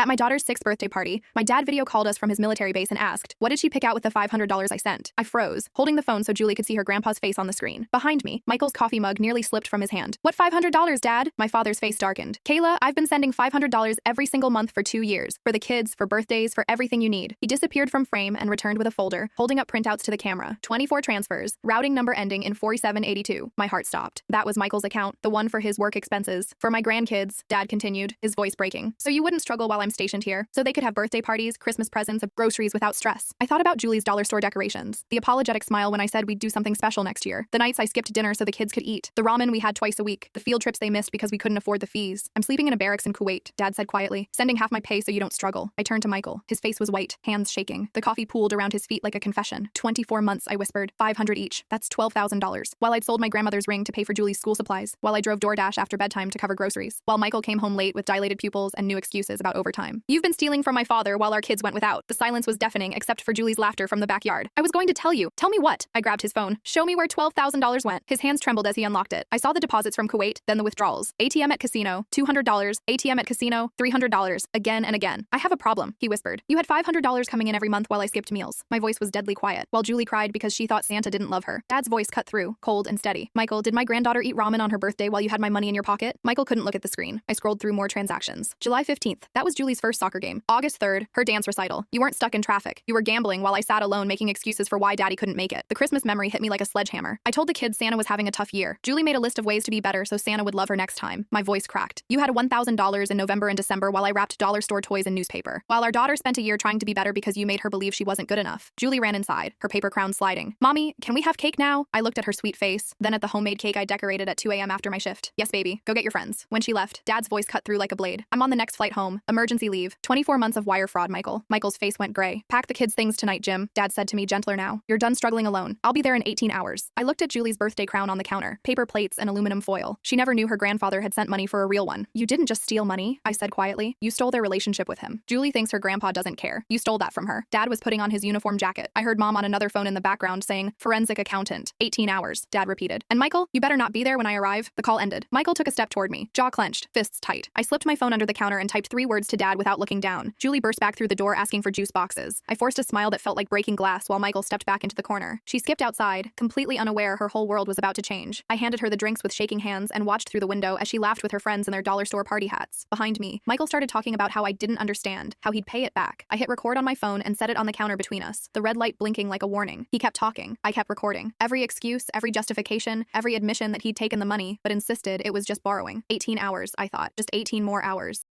At my daughter's 6th birthday party, my dad video called us from his military base and asked, "What did she pick out with the $500 I sent?" I froze, holding the phone so Julie could see her grandpa's face on the screen. Behind me, Michael's coffee mug nearly slipped from his hand. "What $500, Dad?" My father's face darkened. "Kayla, I've been sending $500 every single month for 2 years. For the kids, for birthdays, for everything you need." He disappeared from frame and returned with a folder, holding up printouts to the camera. 24 transfers, routing number ending in 4782. My heart stopped. That was Michael's account, the one for his work expenses. "For my grandkids," Dad continued, his voice breaking. "So you wouldn't struggle while I'm stationed here. So they could have birthday parties, Christmas presents, groceries without stress." I thought about Julie's dollar store decorations, the apologetic smile when I said we'd do something special next year, the nights I skipped dinner so the kids could eat, the ramen we had twice a week, the field trips they missed because we couldn't afford the fees. "I'm sleeping in a barracks in Kuwait," Dad said quietly, "sending half my pay so you don't struggle." I turned to Michael. His face was white, hands shaking. The coffee pooled around his feet like a confession. 24 months, I whispered. 500 each. That's $12,000. While I'd sold my grandmother's ring to pay for Julie's school supplies, while I drove DoorDash after bedtime to cover groceries, while Michael came home late with dilated pupils and new excuses about overtime. "You've been stealing from my father while our kids went without." The silence was deafening except for Julie's laughter from the backyard. "I was going to tell you." "Tell me what?" I grabbed his phone. "Show me where $12,000 went." His hands trembled as he unlocked it. I saw the deposits from Kuwait, then the withdrawals. ATM at casino, $200. ATM at casino, $300. Again and again. "I have a problem," he whispered. "You had $500 coming in every month while I skipped meals." My voice was deadly quiet, while Julie cried because she thought Santa didn't love her. Dad's voice cut through, cold and steady. "Michael, did my granddaughter eat ramen on her birthday while you had my money in your pocket?" Michael couldn't look at the screen. I scrolled through more transactions. July 15th. That was Julie's first soccer game. August 3rd. Her dance recital. "You weren't stuck in traffic. You were gambling while I sat alone making excuses for why Daddy couldn't make it." The Christmas memory hit me like a sledgehammer. I told the kids Santa was having a tough year. Julie made a list of ways to be better so Santa would love her next time. My voice cracked. "You had $1,000 in November and December while I wrapped dollar store toys in newspaper. While our daughter spent a year trying to be better because you made her believe she wasn't good enough." Julie ran inside, her paper crown sliding. "Mommy, can we have cake now?" I looked at her sweet face, then at the homemade cake I decorated at 2 a.m. after my shift. "Yes, baby. Go get your friends." When she left, Dad's voice cut through like a blade. "I'm on the next flight home. Emergency leave. 24 months of wire fraud, Michael." Michael's face went gray. "Pack the kids' things tonight, Jim," Dad said to me, gentler now. "You're done struggling alone. I'll be there in 18 hours. I looked at Julie's birthday crown on the counter, paper plates and aluminum foil. She never knew her grandfather had sent money for a real one. "You didn't just steal money," I said quietly. "You stole their relationship with him. Julie thinks her grandpa doesn't care. You stole that from her." Dad was putting on his uniform jacket. I heard Mom on another phone in the background saying, "Forensic accountant. 18 hours, Dad repeated. "And Michael, you better not be there when I arrive." The call ended. Michael took a step toward me, jaw clenched, fists tight. I slipped my phone under the counter and typed 3 words to Dad without looking down. Julie burst back through the door asking for juice boxes. I forced a smile that felt like breaking glass while Michael stepped back into the corner. She skipped outside, completely unaware her whole world was about to change. I handed her the drinks with shaking hands and watched through the window as she laughed with her friends in their dollar store party hats. Behind me, Michael started talking about how I didn't understand, how he'd pay it back. I hit record on my phone and set it on the counter between us, the red light blinking like a warning. He kept talking. I kept recording. Every excuse, every justification, every admission that he'd taken the money, but insisted it was just borrowing. 18 hours, I thought. Just 18 more hours.